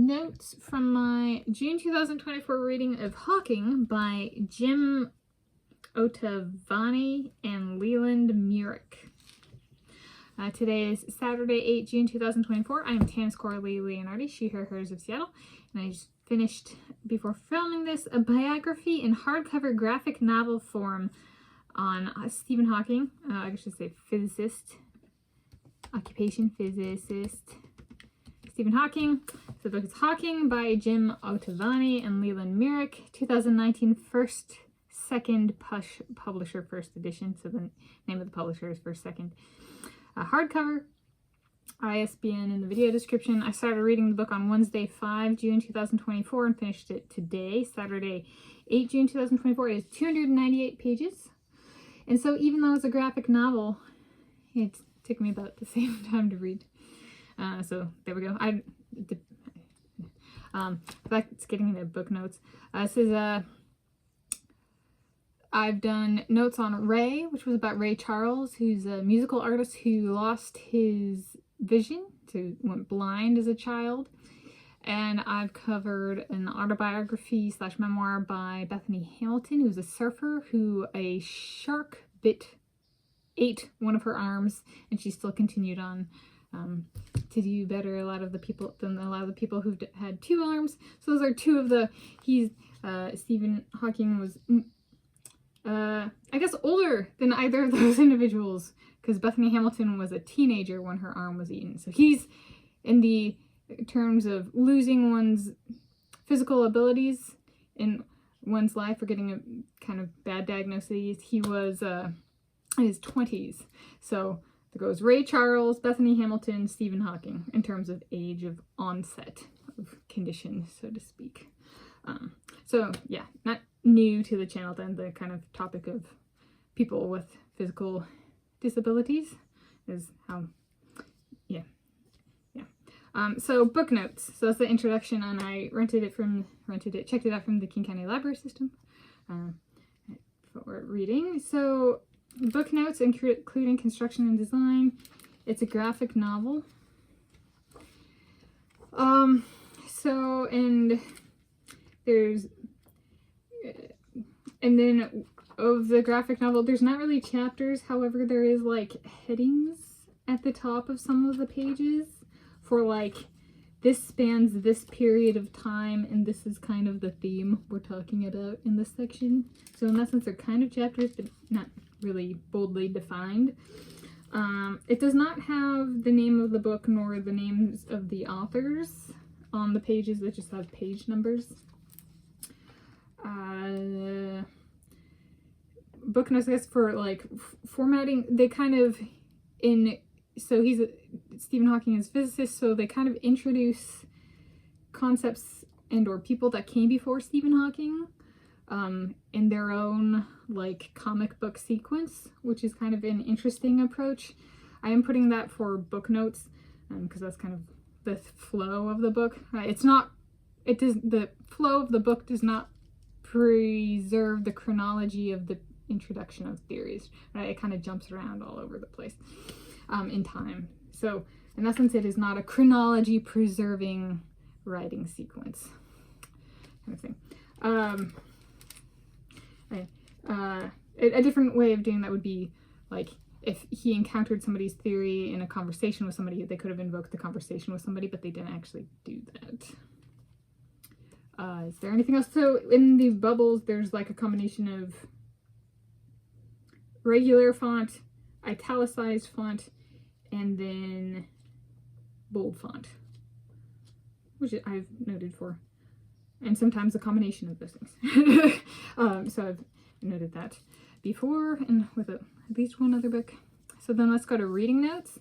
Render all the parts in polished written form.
notes from my June 2024 reading of Hawking by Jim Ottaviani and Leland Myrick. Today is Saturday, 8 June 2024. I am Tanis Coralee Leonhardi, she, her, hers of Seattle, and I just finished, before filming this, a biography in hardcover graphic novel form on Stephen Hawking. I should say physicist, occupation physicist, Stephen Hawking. So the book is Hawking by Jim Ottaviani and Leland Myrick, 2019 second publisher, first edition. So the name of the publisher is first, second. Hardcover, ISBN in the video description. I started reading the book on Wednesday, 5 June 2024 and finished it today, Saturday, 8 June 2024. It is 298 pages. And so even though it's a graphic novel, it took me about the same time to read. So there we go. Like it's getting into book notes. This is I've done notes on Ray, which was about Ray Charles, who's a musical artist who lost his vision, so went blind as a child. And I've covered an autobiography / memoir by Bethany Hamilton, who's a surfer who a shark ate one of her arms, and she still continued on to do better than a lot of the people who've had two arms. So those are two of the, Stephen Hawking was, I guess, older than either of those individuals, because Bethany Hamilton was a teenager when her arm was eaten. So he's, in the terms of losing one's physical abilities in one's life or getting a kind of bad diagnosis, he was in his 20s. So there goes Ray Charles, Bethany Hamilton, Stephen Hawking in terms of age of onset of condition, so to speak. So yeah, not new to the channel then, the kind of topic of people with physical disabilities is how, yeah. So book notes. So that's the introduction, and I checked it out from the King County Library System for reading. So book notes, including construction and design. It's a graphic novel. And then of the graphic novel, there's not really chapters. However, there is like headings at the top of some of the pages for like, this spans this period of time, and this is kind of the theme we're talking about in this section. So in that sense, they're kind of chapters, but not really boldly defined. It does not have the name of the book nor the names of the authors on the pages. It just has page numbers. Book notes, I guess, for like formatting, they kind of so Stephen Hawking is a physicist, so they kind of introduce concepts and or people that came before Stephen Hawking in their own like comic book sequence, which is kind of an interesting approach. I am putting that for book notes because that's kind of the flow of the book. The flow of the book does not preserve the chronology of the introduction of theories, right? It kind of jumps around all over the place in time. So in that sense, it is not a chronology preserving writing sequence kind of thing. A different way of doing that would be like if he encountered somebody's theory in a conversation with somebody, they could have invoked the conversation with somebody, but they didn't actually do that. Is there anything else? So in the bubbles, there's like a combination of regular font, italicized font, and then bold font, which I've noted for, and sometimes a combination of those things. So I've noted that before, and with at least one other book. So then let's go to reading notes.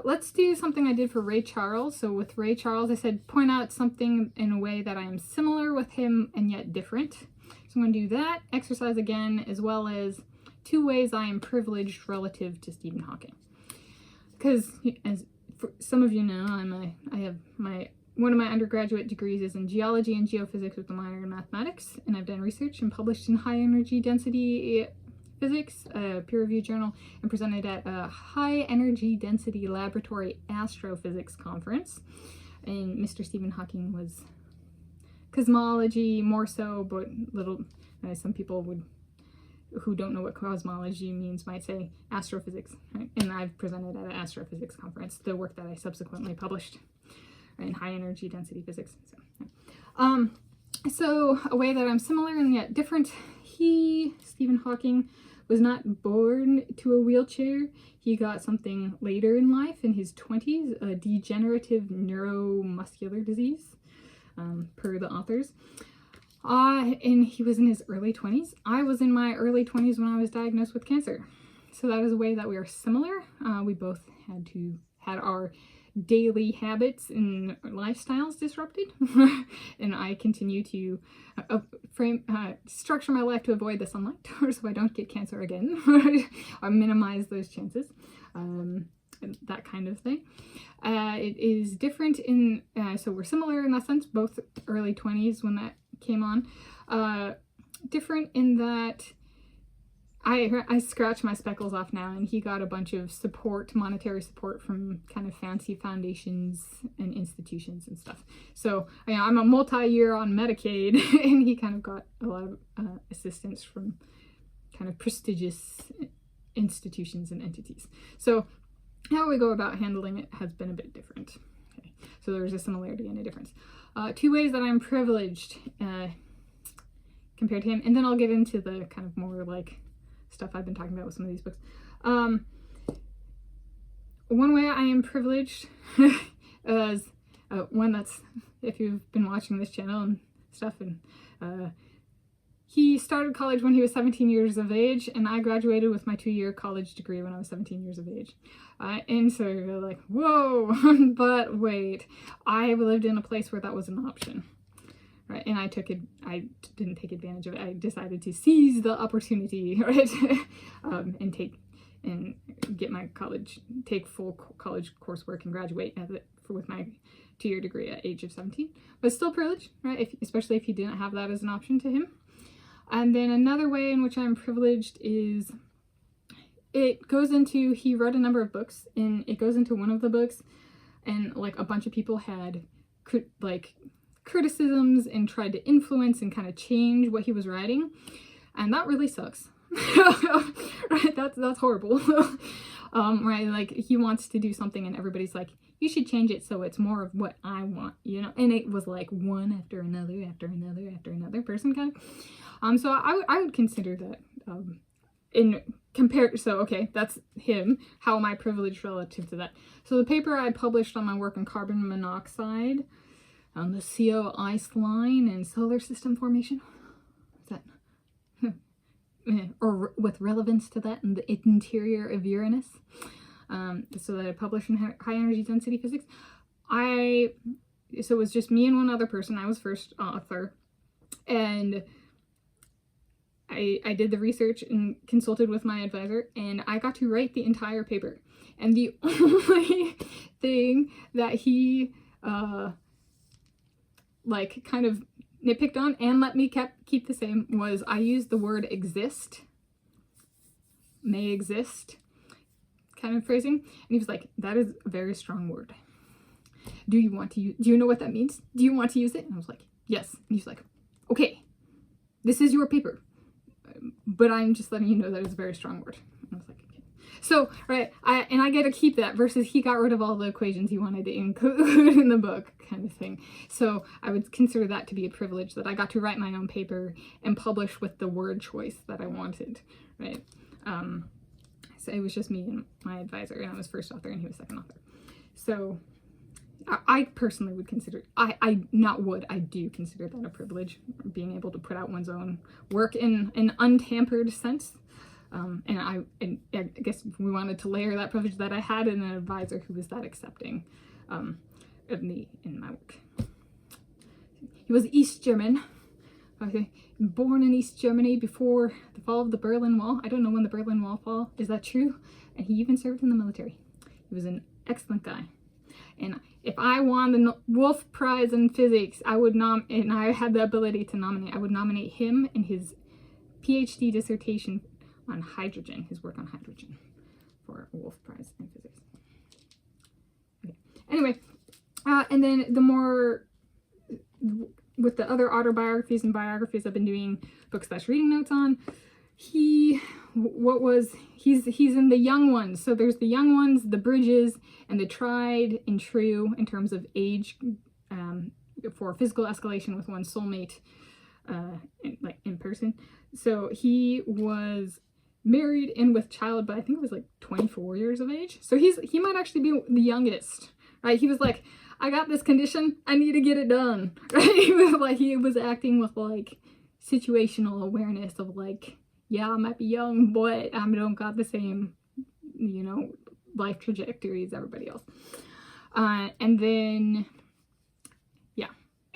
Let's do something I did for Ray Charles. So with Ray Charles, I said point out something in a way that I am similar with him and yet different. So I'm going to do that exercise again, as well as 2 ways I am privileged relative to Stephen Hawking. Because, as some of you know, one of my undergraduate degrees is in geology and geophysics with a minor in mathematics, and I've done research and published in high energy density physics, a peer-reviewed journal, and presented at a high energy density laboratory astrophysics conference. and Mr. Stephen Hawking was cosmology more so, but little, some people who don't know what cosmology means might say astrophysics, right? And I've presented at an astrophysics conference the work that I subsequently published in high energy density physics. So a way that I'm similar and yet different, Stephen Hawking, was not born to a wheelchair. He got something later in life, in his 20s, a degenerative neuromuscular disease, per the authors. And he was in his early 20s. I was in my early 20s when I was diagnosed with cancer. So that is a way that we are similar. We both had our daily habits and lifestyles disrupted. And I continue to structure my life to avoid the sunlight so I don't get cancer again, or minimize those chances. That kind of thing. It is different in, so we're similar in that sense, both early 20s when that came on. Different in that I scratch my speckles off now, and he got a bunch of support, monetary support from kind of fancy foundations and institutions and stuff. So I'm a multi-year on Medicaid, and he kind of got a lot of assistance from kind of prestigious institutions and entities. So how we go about handling it has been a bit different. Okay. So there's a similarity and a difference. 2 ways that I'm privileged compared to him, and then I'll get into the kind of more like stuff I've been talking about with some of these books. One way I am privileged is one that's, if you've been watching this channel and stuff, and he started college when he was 17 years of age, and I graduated with my 2-year college degree when I was 17 years of age. And so you're like, whoa, but wait, I lived in a place where that was an option, right? And I didn't take advantage of it. I decided to seize the opportunity, right? and get my take full college coursework and graduate with my 2-year degree at age of 17. But still privileged, right? Especially if he didn't have that as an option to him. And then another way in which I'm privileged is it goes into, he wrote a number of books, and it goes into one of the books, and like a bunch of people had criticisms and tried to influence and kind of change what he was writing, and that really sucks. Right? That's horrible. Right? Like, he wants to do something and everybody's like, you should change it so it's more of what I want, and it was like one after another after another after another person kind of. So I would consider that so okay, that's him. How am I privileged relative to that? So the paper I published on my work on carbon monoxide, on the CO ice line and solar system formation, is that or with relevance to that, and the interior of Uranus, so that I published in high energy density physics. So it was just me and one other person. I was first author, and I did the research and consulted with my advisor, and I got to write the entire paper. And the only thing that he kind of nitpicked on and let me keep the same was I used the word exist, may exist kind of phrasing, and he was like, that is a very strong word. Do you know what that means? Do you want to use it? And I was like, yes. And he's like, okay, this is your paper, but I'm just letting you know that it's a very strong word. And I was like, okay. So, right, I get to keep that versus he got rid of all the equations he wanted to include in the book kind of thing. So I would consider that to be a privilege, that I got to write my own paper and publish with the word choice that I wanted, right? So it was just me and my advisor, and I was first author and he was second author. So I personally would consider, I do consider that a privilege, being able to put out one's own work in an untampered sense. And I guess we wanted to layer that privilege that I had in an advisor who was that accepting of me in my work. He was East German, okay, born in East Germany before the fall of the Berlin Wall. I don't know when the Berlin Wall fell. Is that true? And he even served in the military. He was an excellent guy. And if I won the Wolf Prize in Physics, and I had the ability to nominate, I would nominate him in his PhD dissertation on hydrogen, his work on hydrogen, for a Wolf Prize in Physics. Okay. Anyway, And then the more, with the other autobiographies and biographies I've been doing book/reading notes on, he's in the young ones. So there's the young ones, the bridges, and the tried and true in terms of age, for physical escalation with one's soulmate, in person. So he was married and with child, but I think it was like 24 years of age. So he might actually be the youngest, right? He was like, I got this condition, I need to get it done, right? He was acting with like situational awareness of like, yeah, I might be young, but I don't got the same, life trajectory as everybody else.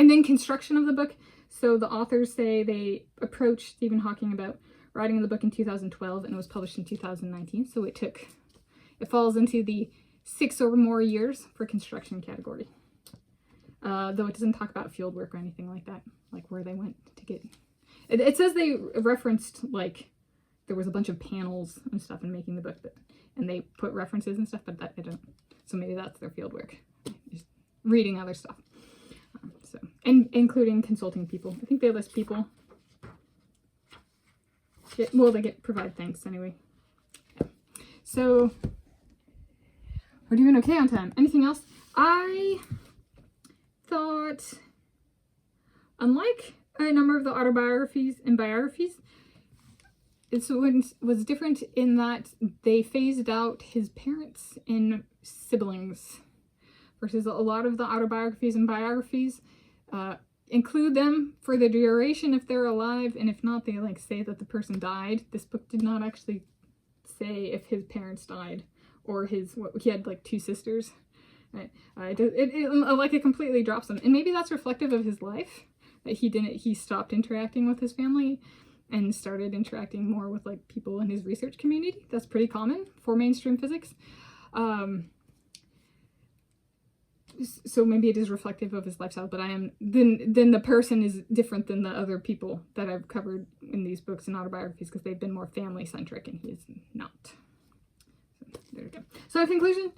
And then construction of the book. So the authors say they approached Stephen Hawking about writing the book in 2012, and it was published in 2019. So it falls into the 6 or more years for construction category. Though it doesn't talk about field work or anything like that, like where they went to get. It says they referenced like there was a bunch of panels and stuff in making the book, and they put references and stuff, but that I don't. So maybe that's their field work, just reading other stuff. And including consulting people. I think they list people. They provide thanks anyway. Yeah. So we're doing okay on time. Anything else? I thought, unlike a number of the autobiographies and biographies, it was different in that they phased out his parents and siblings, versus a lot of the autobiographies and biographies include them for the duration if they're alive, and if not, they say that the person died. This book did not actually say if his parents died or he had 2 sisters. Right? It completely drops them, and maybe that's reflective of his life, that he stopped interacting with his family and started interacting more with people in his research community. That's pretty common for mainstream physics. So maybe it is reflective of his lifestyle, but then the person is different than the other people that I've covered in these books and autobiographies, because they've been more family centric and he is not. So there we go. So in conclusion,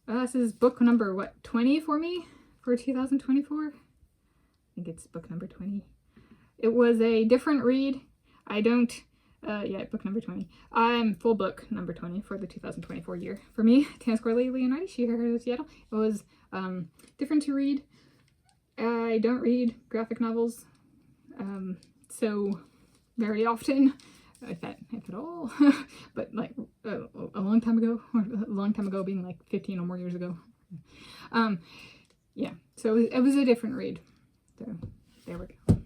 this is book number 20 for me for 2024. I think it's book number 20. It was a different read. Book number 20. I'm full book number 20 for the 2024 year. For me, Tanis Coralee Leonhardi, she here in Seattle. It was different to read. I don't read graphic novels, so very often, if at all, but a long time ago, being 15 or more years ago. So it was a different read. So there we go.